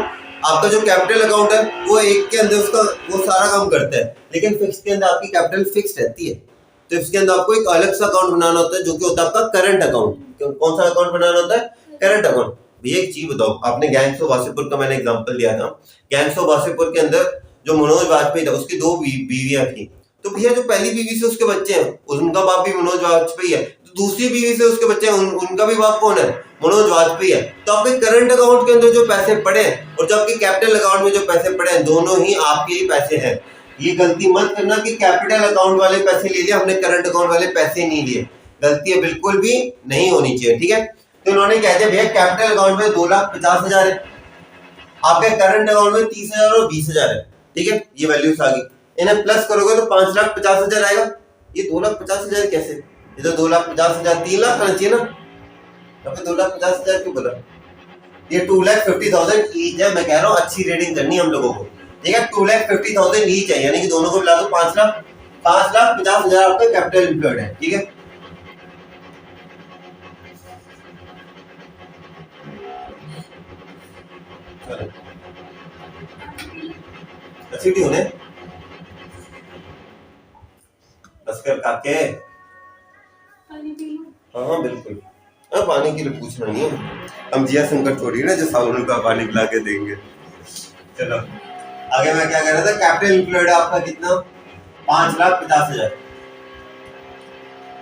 आपका जो कैपिटल अकाउंट है वो एक के अंदर उसका वो सारा काम करता है, लेकिन फिक्स के अंदर आपकी कैपिटल फिक्स रहती है। तो इसके अंदर आपको एक अलग सा अकाउंट बनाना होता है जो कि होता है आपका करंट अकाउंट। कौन सा अकाउंट बनाना होता है, करंट अकाउंट। भैया एक चीज बताओ, आपने गैंग्स ऑफ वासेपुर का मैंने एग्जांपल दिया था, गैंग्स ऑफ वासेपुर के अंदर जो मनोज वाजपेयी था उसकी 2 बीवियां थी, तो भैया जो पहली बीवी से उसके बच्चे हैं उनका बाप भी मनोज वाजपेयी है, तो दूसरी बीवी से उसके बच्चे हैं उनका भी बाप कौन है, मनोज वाजपेयी है। तो आपके करंट अकाउंट के अंदर जो पैसे पड़े हैं और जो आपके कैपिटल अकाउंट में जो पैसे पड़े हैं, दोनों ही आपके ही पैसे हैं। ये गलती मत करना कि कैपिटल अकाउंट वाले पैसे ले लिए, हमने करंट अकाउंट वाले पैसे नहीं लिए, गलती बिल्कुल भी नहीं होनी चाहिए, ठीक है। तो उन्होंने कह दिया भैया कैपिटल अकाउंट में 2,50,000 है, आपके करंट अकाउंट में 30,000 और 20,000 है, ठीक है, ये वैल्यूज आ गई, इन्हें प्लस करोगे तो 5,50,000 आएगा। ये 2,50,000 कैसे, ये तो 2,50,000 3 लाख आना चाहिए ना, अब 2,50,000 क्यों बोला, ये 2,50,000 ईच है, मैं कह रहा हूँ अच्छी रेटिंग करनी है हम लोगों को, ठीक है, 2,50,000 ईच है, यानी कि दोनों को मिला दो 5,50,000 आपका कैपिटल एम्प्लॉयड है, ठीक है। एसिड होने अस्कर काके, हाँ बिल्कुल, पानी के लिए पूछना नहीं है, हम जिया शंकर छोड़िए ना जो सावन का पानी पिला के देंगे। चलो आगे मैं क्या कह रहा था, कैपिटल एम्प्लॉयड आपका कितना, 5,50,000,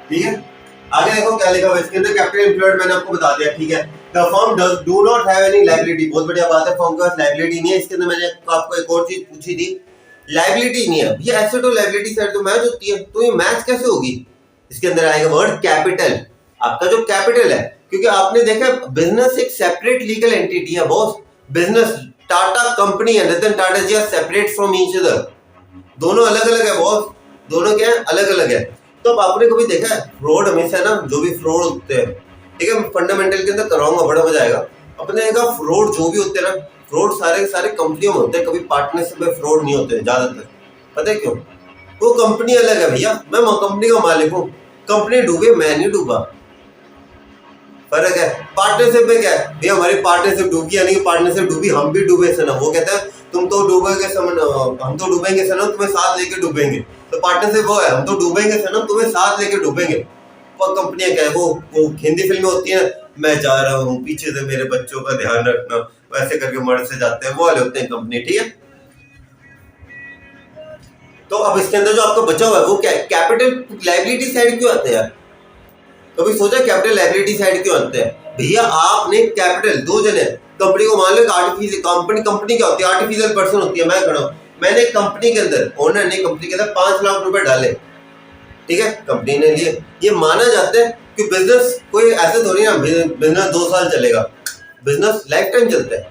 ठीक है। आगे देखो क्या लिखा हुआ इसके अंदर, कैपिटल एम्प्लॉयड मैंने आपको बता दिया, ठीक है। The firm do not have any liability, बहुत बढ़िया बात है, फर्म के पास लायबिलिटी नहीं है। इसके अंदर मैंने आपको एक और चीज पूछी थी, लायबिलिटी नहीं है, ये एसेट और लायबिलिटी साइड तो मैच होती है, तो ये मैच कैसे होगी, इसके अंदर आएगा वर्ड कैपिटल, आपका जो कैपिटल है, क्योंकि आपने देखा बिजनेस एक सेपरेट लीगल एंटिटी है बॉस, बिजनेस टाटा कंपनी है, Ratan Tata ji are separate from each other, दोनों अलग अलग है बॉस, दोनों क्या है, अलग अलग है। तो अब आपने कभी देखा है फ्रॉड, हमेशा ना जो भी फ्रॉड होते हैं, ठीक है, फंडामेंटल के अंदर कराऊंगा, बड़ा मजा आएगा। अपने देखा फ्रॉड जो भी होते हैं ना, फ्रॉड सारे सारे कंपनियों में होते हैं, कभी पार्टनरशिप में फ्रॉड नहीं होते हैं ज्यादातर, पता है क्यों, वो कंपनी अलग है भैया, मैं कंपनी का मालिक हूँ, कंपनी डूबे मैं नहीं डूबा, फर्क है। पार्टनरशिप में क्या है भैया, हमारी पार्टनरशिप डूबी, यानी कि पार्टनरशिप डूबी हम भी डूबे सनम, वो कहता है तुम तो डूबोगे सनम, हम तो डूबेंगे सनम, तुम्हें साथ लेके डूबेंगे, तो पार्टनरशिप वो है, हम तो डूबेंगे सनम, तुम्हें साथ लेके डूबेंगे। और कंपनियां क्या है, वो हिंदी फिल्में होती हैं, मैं जा रहा हूँ पीछे से मेरे बच्चों का ध्यान रखना, वैसे करके मर्द से जाते हैं, वो वाले होते हैं कंपनी, ठीक है। तो अब इसके अंदर जो आपका बचा हुआ है वो क्या है, कैपिटल लायबिलिटी साइड क्यों आता है यार, कभी सोचा कैपिटल लायबिलिटी साइड क्यों आते हैं भैया, आपने कैपिटल, दो जने कंपनी को मान लो, आर्टिफिशियल कंपनी क्या होती है, आर्टिफिशियल पर्सन होती है, मैं खड़ा हूं, मैंने कंपनी के अंदर, ओनर ने कंपनी के अंदर 5 लाख रुपए डाले, ठीक है, कंपनी ने लिए, ये माना जाता है कि बिजनेस कोई ऐसे थोड़ी ना बिजनेस 2 साल चलेगा, बिजनेस लाइफ टाइम चलता है,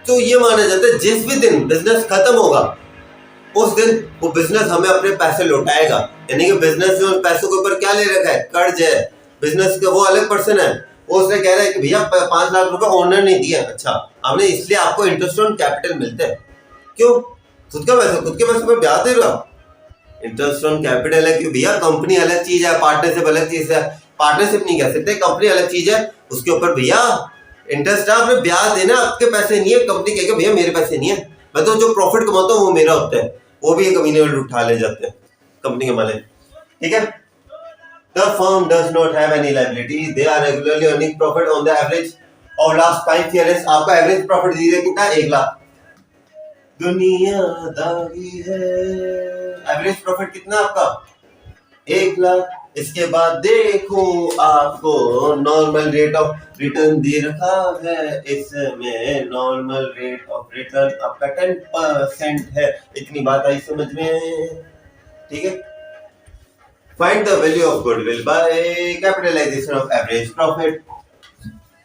तो ये माना जाता है जिस भी दिन बिजनेस खत्म होगा उस दिन वो बिजनेस हमें अपने पैसे लौटाएगा, यानी कि बिजनेस में पैसों के ऊपर क्या ले रखा है, कर्ज है, बिजनेस का वो अलग पर्सन है, वो उसने कह रहा है कि भैया 5 लाख रुपए ओनर नहीं दिया, अच्छा हमने, इसलिए आपको इंटरेस्ट ऑन कैपिटल मिलते हैं, क्यों, खुद के पैसे पे ब्याज दे रहा, इंटरेस्ट ऑन कैपिटल है कि भैया कंपनी अलग चीज है, पार्टनरशिप अलग चीज है, पार्टनरशिप नहीं कह सकते, कंपनी अलग चीज है, उसके ऊपर भैया इंटरेस्ट है, आपने ब्याज देना, आपके पैसे नहीं है, कंपनी कहेगा भैया मेरे पैसे नहीं है, मैं तो जो प्रॉफिट कमाता हूँ वो मेरा होता है, वो भी कमीने वाले उठा ले जाते हैं कंपनी के मालिक, ठीक है। The firm does not have any liability, they are regularly earning profit on the average of last 5 years, आपका एवरेज प्रॉफिट दीजिए कितना, 1 लाख, दुनियादारी है, एवरेज प्रॉफिट कितना आपका, 1 लाख, इसके बाद देखो आपको नॉर्मल रेट ऑफ रिटर्न दे रखा है, इसमें नॉर्मल रेट ऑफ रिटर्न आपका 10% है। इतनी बात आई समझ में? ठीक है। Find the value of goodwill by capitalisation of average profit.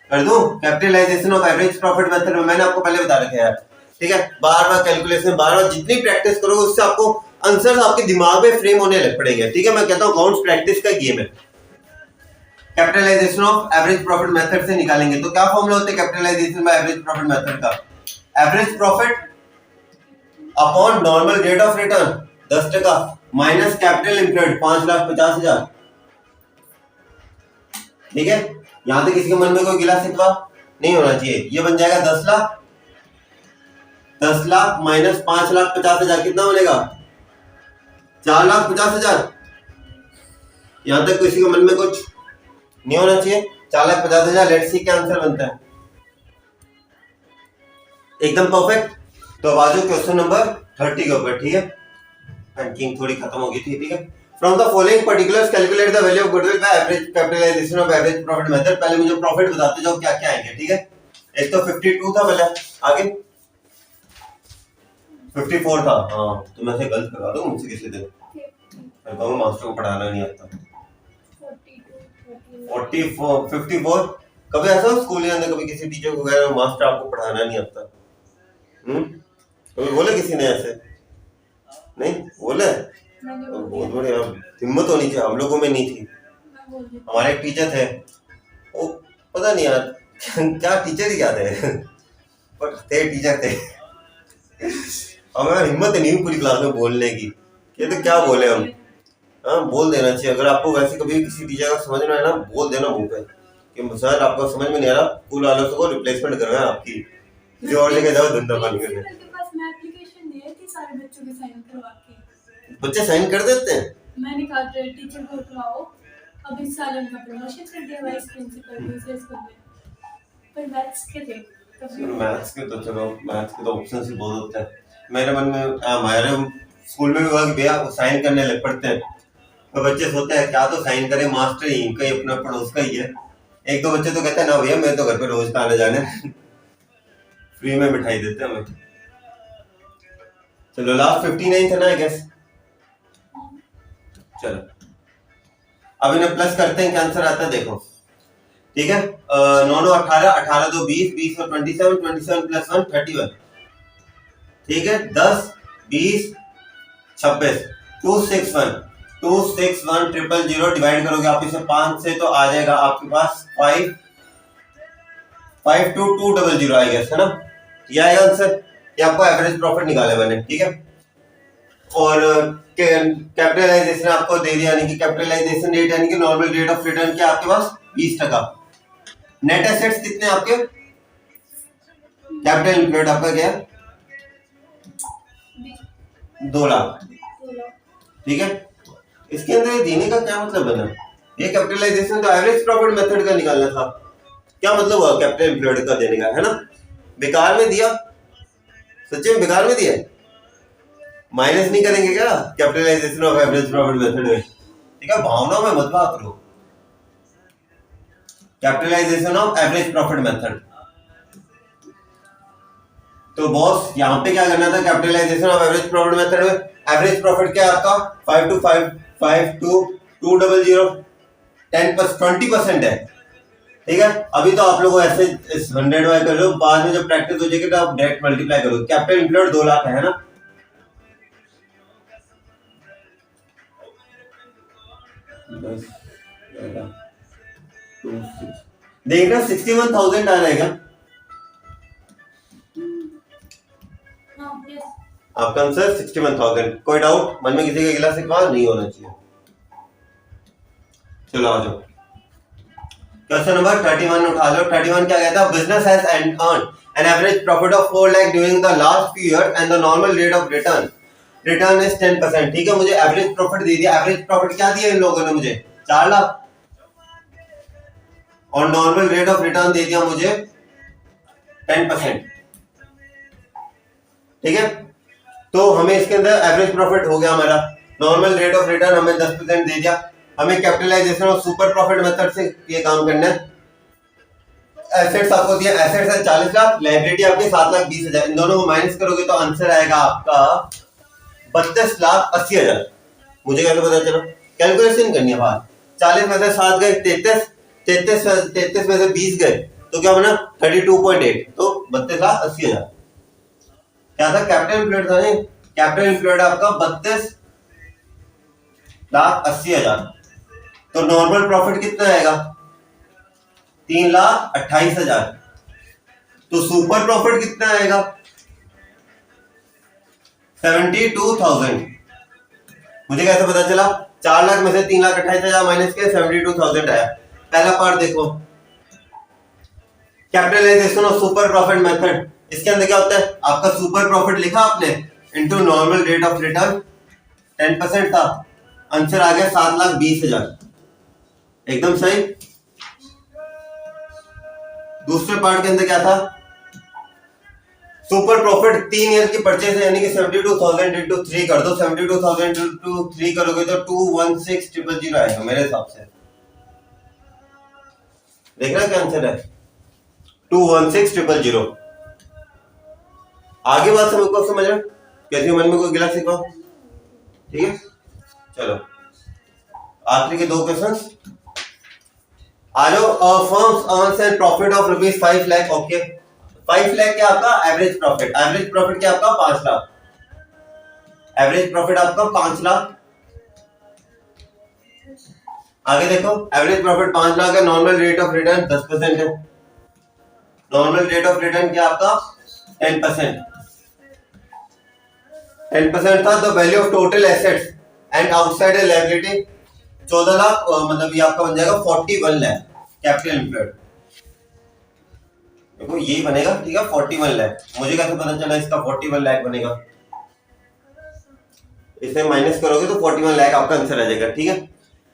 कर दूं? Capitalisation of average profit method में मैंने आपको पहले बता रखा है, ठीक है। बार बार कैलकुलेशन, बार बार जितनी प्रैक्टिस करोगे उससे आपको आंसर आपके दिमाग में फ्रेम होने लग पड़ेंगे, ठीक है। मैं कहता हूं अकाउंट्स प्रैक्टिस का गेम है। Capitalisation of average profit method से निकालेंगे तो क्या फॉर्मूला होता है capitalisation by average profit method का? Average profit upon normal rate of return 10% minus capital employed 5,50,000, ठीक है। यहां तक किसी के मन में कोई गिला शिकवा नहीं होना चाहिए। ये बन जाएगा 10 लाख, 10 लाख माइनस 5,50,000 कितना बनेगा? 4,50,000। यहां तक किसी के मन में कुछ नहीं होना चाहिए। 4,50,000 लेट्स सी क्या आंसर बनता है, एकदम परफेक्ट। तो अब आ जाओ क्वेश्चन नंबर 30 के ऊपर, ठीक है। पैंकिंग थोड़ी खत्म हो गई थी, ठीक है। From the following particulars calculate the value of goodwill by average capitalisation of average profit method. पहले मुझे प्रॉफिट बताते जाओ क्या क्या आएंगे, ठीक है। एक तो 52 था पहले, आगे 54 था। हाँ तो मैं से गलत करवा दूं मुझसे किसी दिन, मैं कहूँ मास्टर को पढ़ाना नहीं आता। 44 54 कभी ऐसा स्कूल के अंदर कभी किसी टीचर को कह मास्टर आपको पढ़ाना नहीं आता? कभी बोले किसी ने ऐसे? नहीं बोले? तो बहुत बड़ी हिम्मत होनी चाहिए, हम लोगों में नहीं थी। हमारे एक टीचर थे, वो पता नहीं यार क्या टीचर ही क्या थे पर थे टीचर थे। हमें हिम्मत नहीं हुई पूरी क्लास में बोलने की, ये तो क्या बोले हम। हाँ बोल देना चाहिए, अगर आपको वैसे कभी किसी टीचर का समझ में आए ना बोल देना मुंह पे कि सर आपको समझ में नहीं आ रहा, स्कूल वालों को रिप्लेसमेंट करवाएं आपकी, किसी और जगह जाओ धंधा पानी करने। सारे बच्चों के साइन करवा के बच्चे साइन कर देते हैं। मैंने कहा टीचर को बुलाओ, अब इस साल उनका प्रमोशन कर दिया वाइस प्रिंसिपल दूसरे स्कूल में। पर मैथ्स के थे मैथ्स के तो चलो मैथ्स के तो ऑप्शंस ही बहुत होते हैं। मेरे मन में हमारे स्कूल में भी हुआ कि भैया साइन करने लग पड़ते हैं, तो बच्चे सोचते हैं क्या तो साइन करे, मास्टर ही इनका ही अपना पड़ोस का ही है। एक दो बच्चे तो कहते हैं ना भैया मैं तो घर पे रोज आने जाने फ्री में बिठाई देते हैं हमें। चलो लास्ट 59 है ना आई गेस। चलो अब इन्हें प्लस करते हैं, क्या आंसर आता है देखो, ठीक है। 9 9 18, 18 2 20, 20 और 27, 27 प्लस 1 31, ठीक है। 10 20 26 261 261 000 डिवाइड करोगे आप इसे 5 से तो आ जाएगा आपके पास 5 5200 आई गेस, है ना। ये आएगा आंसर। ये आपको एवरेज प्रॉफिट निकाले मैंने, ठीक है। और कैपिटलाइजेशन आपको दे दिया, यानी कि कैपिटलाइजेशन रेट यानी कि नॉर्मल रेट ऑफ रिटर्न क्या आपके पास 20%। नेट एसेट्स कितने आपके? कैपिटल एम्प्लॉयड आपका क्या है? 2 लाख, ठीक है। इसके अंदर देने का क्या मतलब बना? ये कैपिटलाइजेशन तो एवरेज प्रॉफिट मेथड का निकालना था, क्या मतलब हुआ कैपिटल एम्प्लॉयड का देने का, है ना। बेकार में दिया, सच्चे में बेकार में दिया। माइनस नहीं करेंगे क्या capitalisation of average profit method में, ठीक है। भावनाओं में मत बात करो। Capitalisation of average profit method, तो बॉस यहाँ पे क्या करना था capitalisation of average profit method में? एवरेज प्रॉफिट क्या आपका 525200 10% है, ठीक है। अभी तो आप लोग ऐसे 100 बाय कर लो, बाद में जब प्रैक्टिस हो जाएगी तो आप डायरेक्ट मल्टीप्लाई करो। कैपिटल एम्प्लॉयड 2 लाख है ना, देखना 61,000 आ जाएगा आपका आंसर 61,000। कोई डाउट मन में किसी का गिला शिकवा नहीं होना चाहिए। चलो आ जाओ क्वेश्चन नंबर 31 उठा लो। 31 क्या कहता है? Business has earned N average profit of 4 lakh during the last few year and the normal rate of return is 10%, ठीक है। मुझे एवरेज प्रॉफिट दे दिया। एवरेज प्रॉफिट क्या दिया इन लोगों ने मुझे? 4 लाख, और नॉर्मल रेट ऑफ रिटर्न दे दिया मुझे 10%, ठीक है। तो हमें इसके अंदर एवरेज प्रॉफिट हो गया हमारा। नॉर्मल रेट ऑफ रिटर्न हमें 10% दे दिया, हमें कैपिटलाइजेशन और सुपर प्रॉफिट मेथड से ये काम करना है। एसेट्स आपको दिया, एसेट्स है 40 लाख, लायबिलिटी आपकी 7,20,000, इन दोनों को माइनस करोगे तो आंसर आएगा आपका 32,80,000। मुझे कैसे पता चला? कैलकुलेशन करनी है बाहर। 40 में से 7 गए 33, 33 में से 20 गए तो क्या बना 32.8, तो 32,80,000। क्या था? कैपिटल एम्प्लॉयड था नहीं, कैपिटल एम्प्लॉयड आपका 32,80,000। तो नॉर्मल प्रॉफिट कितना आएगा? 3,28,000। तो सुपर प्रॉफिट कितना आएगा? 72,000। मुझे कैसे पता चला? 4 लाख में से 3,28,000 माइनस के 72,000 आया। पहला पार्ट देखो, कैपिटलाइजेशन और सुपर प्रॉफिट मेथड। इसके अंदर क्या होता है? आपका सुपर प्रॉफिट लिखा आपने into normal rate of return 10% था, आंसर आ गया 7,20,000, एकदम सही। दूसरे पार्ट के अंदर क्या था? सुपर प्रॉफिट 3 ईयर की परचेज है, यानी कि 72,000 इंटू 3 कर दो, 72,000 इंटू 3 करोगे तो 216,000 आएगा मेरे हिसाब से। देख रहा क्या आंसर है? 216,000। आगे बात समझ रहे? कैसे मन में कोई गिला सीखा? ठीक है, चलो आखिरी के 2 क्वेश्चन आ जाओ। Firms earns and profit of rupees 5 lakh. Okay, 5 lakh क्या आपका एवरेज प्रॉफिट? एवरेज प्रॉफिट क्या आपका 5 लाख। एवरेज प्रॉफिट आपका 5 लाख। आगे देखो, एवरेज प्रॉफिट 5 लाख है, नॉर्मल रेट ऑफ रिटर्न 10% है। नॉर्मल रेट ऑफ रिटर्न क्या आपका 10%। 10% था। The value of total assets and outside liability 14 lakh, मतलब ये आपका बन जाएगा 41 लाख कैपिटल एम्प्लॉयड। देखो यही बनेगा, ठीक है, 41 लाख। मुझे कैसे पता चला इसका 41 लाख बनेगा? इसे माइनस करोगे तो 41 लाख आपका आंसर आ जाएगा, ठीक है।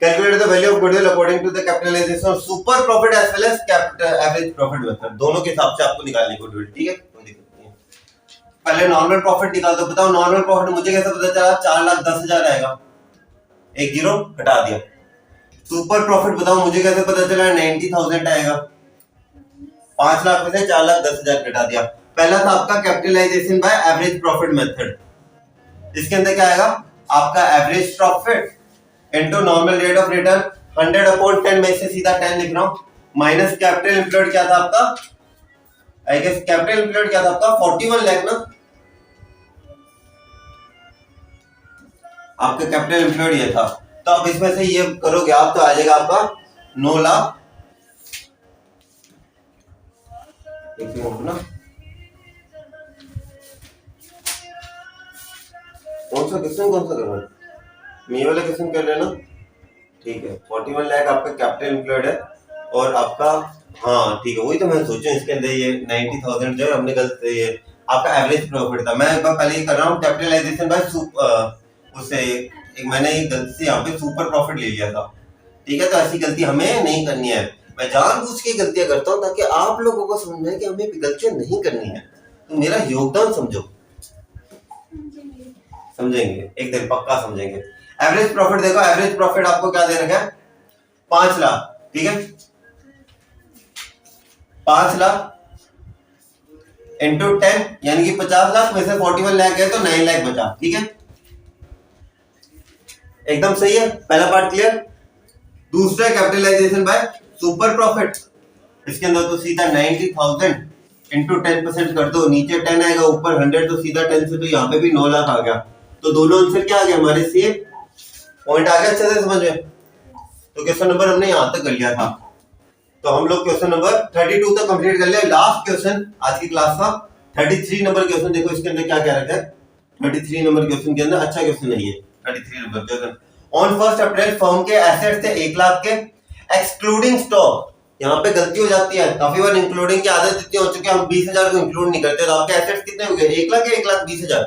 Calculate the value of goodwill according to the capitalisation super profit as well as capital average profit method, दोनों के हिसाब से आपको निकालनी है गुडविल, ठीक है। कोई दिक्कत नहीं है। पहले नॉर्मल प्रॉफिट निकाल दो। बताओ नॉर्मल प्रॉफिट मुझे कैसे पता चला? 4,10,000 आएगा, एक जीरो हटा दिया। सुपर प्रॉफिट बताओ मुझे कैसे पता चला? 90,000 आएगा, 5 लाख में से 4,10,000 घटा दिया। पहला था आपका capitalisation by average profit method. इसके अंदर क्या आएगा? आपका average profit into normal rate of return 100/10, में से सीधा 10 लिख रहा हूं, माइनस कैपिटल एम्प्लॉयड क्या था आपका? आई गेस कैपिटल एम्प्लॉयड क्या था आपका 41 लाख ना, आपका कैपिटल एम्प्लॉयड ये था। तो अब इसमें से ये करोगे आप तो आ जाएगा आपका 9 लाख। एक मिनट ना, कौन सा कर रहा है? ये वाला क्वेश्चन कर लेना, ठीक है। 41 लाख आपका कैपिटल एम्प्लॉयड है और आपका, हाँ ठीक है, वही तो मैं सोचूं इसके अंदर ये 90,000 जो है हमने गलत, ये आपका एवरेज प्रॉफिट था। मैं एक बार पहले ही कर रहा हूँ कैपिटलाइजेशन बाय उससे एक मैंने एक गलती से यहाँ पे सुपर प्रॉफिट ले लिया था, ठीक है। तो ऐसी गलती हमें नहीं करनी है। मैं जानबूझ के गलतियां करता हूँ ताकि आप लोगों को समझ में कि हमें गलतियां नहीं करनी है। तो मेरा योगदान समझो, समझेंगे एक दिन पक्का समझेंगे। एवरेज प्रॉफिट देखो, एवरेज प्रॉफिट आपको क्या दे रखा है? 5 लाख, ठीक है। 5 लाख इंटू 10 यानी कि 50 लाख में से 41 लाख गए तो 9 लाख बचा, ठीक है, एकदम सही है। पहला पार्ट क्लियर। दूसरा कैपिटलाइजेशन बाय सुपर प्रॉफिट, इसके अंदर तो सीधा 90,000 इंटू 10% कर दो, नीचे 10 आएगा ऊपर 100, तो सीधा 10 से तो यहाँ पे भी 9 लाख आ गया। तो दोनों आंसर क्या आ गया हमारे? सेम पॉइंट आ गया, अच्छे से समझ में। तो क्वेश्चन नंबर हमने यहाँ तक कर लिया था। तो हम लोग क्वेश्चन नंबर 32 तक कंप्लीट कर लिया। लास्ट क्वेश्चन आज की क्लास का 33 नंबर क्वेश्चन देखो, इसके अंदर क्या क्या रखा है? 33 नंबर क्वेश्चन के अंदर अच्छा क्वेश्चन है ये 33 number question. On 1 April firm के एसेट्स थे 1 लाख के, एक्सक्लूडिंग स्टॉक। यहाँ पे गलती हो जाती है, काफी बार इंक्लूडिंग की आदत इतनी हो चुकी है हम 20,000 को इंक्लूड नहीं करते। तो आपके एसेट्स कितने हो गए? 1 लाख या 1,20,000?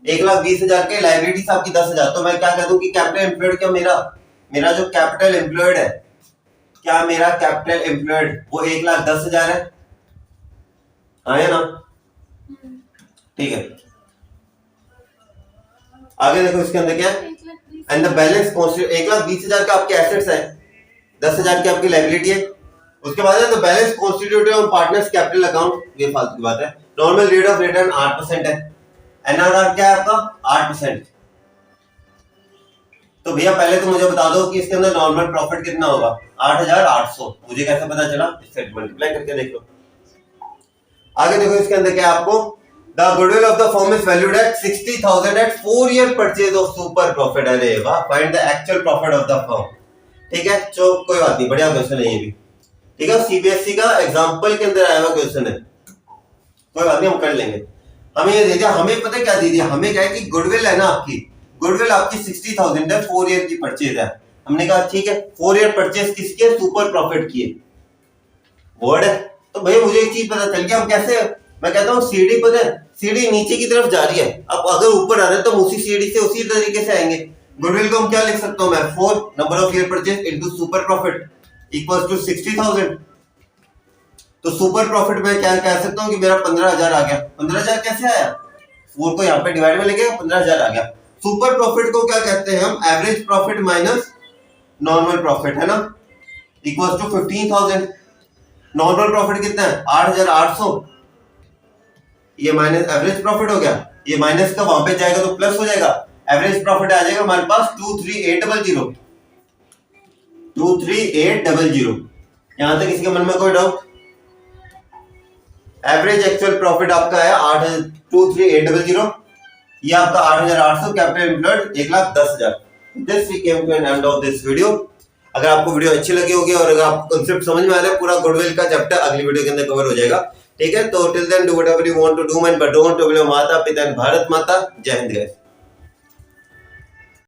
1,20,000 के, लायबिलिटीज आपकी 10,000। तो मैं क्या कह दूं कि कैपिटल एम्प्लॉयड क्या मेरा जो कैपिटल एम्प्लॉयड है, क्या मेरा कैपिटल एम्प्लॉयड वो 1,10,000 है? आया ना, ठीक है। आगे देखो इसके अंदर क्या है? एंड द बैलेंस 1,20,000 का आपके एसेट्स है, 10,000 की आपकी लायबिलिटी है। उसके बाद है the balance constituted on partners capital account, ये फालतू की बात है। नॉर्मल रेट ऑफ रिटर्न 8% है, एनआरआर क्या है आपका 8%। तो भैया पहले तो मुझे बता दो कि इसके अंदर नॉर्मल प्रॉफिट कितना होगा, 8,800। मुझे कैसे पता चला, इससे मल्टीप्लाई करके देख लो। आगे देखो इसके अंदर क्या आपको, the goodwill of the firm is valued at 60,000 at 4 year purchase of super profit. अरे वाह, find the actual profit of the firm. ठीक है, तो कोई बात नहीं, बढ़िया क्वेश्चन है ये भी। ठीक है, सीबीएसई का एग्जांपल के अंदर आया हुआ क्वेश्चन है, कोई बात नहीं, हम कर लेंगे। हमें ये दे दिया, हमें पता है क्या दे दिया, हमें क्या है कि गुडविल है ना आपकी, गुडविल आपकी 60,000 है, 4 ईयर की परचेज है। हमने कहा ठीक है, 4 ईयर परचेज किसकी है, सुपर प्रॉफिट की है, वर्ड है। तो भाई मुझे एक चीज पता चल गया, हम कैसे, मैं कहता हूँ सीढ़ी पता है, सीढ़ी नीचे की तरफ जा रही है, अब अगर ऊपर आ रहे हैं तो उसी सीढ़ी से उसी तरीके से आएंगे। गुडविल को हम क्या लिख सकता हूँ मैं, 4 number of year purchase into super profit equals to 60,000। तो सुपर प्रॉफिट में क्या कह सकता हूँ कि मेरा 15,000 आ गया। 15,000 कैसे आया, 4 को यहाँ पे डिवाइड में लेके 15,000 आ गया। सुपर प्रॉफिट को क्या कहते हैं हम, average profit minus normal profit, है ना, इक्वल्स टू 15,000। नॉर्मल प्रॉफिट कितना है 8,800, ये माइनस एवरेज प्रॉफिट हो गया, ये माइनस का वहां पे जाएगा तो प्लस हो जाएगा, एवरेज प्रॉफिट आ जाएगा हमारे पास 23800। 23800। यहां तक किसी के मन में कोई डाउट? एवरेज एक्चुअल प्रॉफिट आपका है 23800, ये आपका 8,800, capital employed 1,10,000। This we came to an end of this video. अगर आपको वीडियो अच्छी लगी होगी और अगर आपको कांसेप्ट समझ में आ रहा है, पूरा गुडविल का चैप्टर अगली वीडियो के अंदर कवर हो जाएगा। ठीक है, तो till then do whatever you want to do, man, but don't to माता पिता एंड भारत माता। जय हिंद गाइस।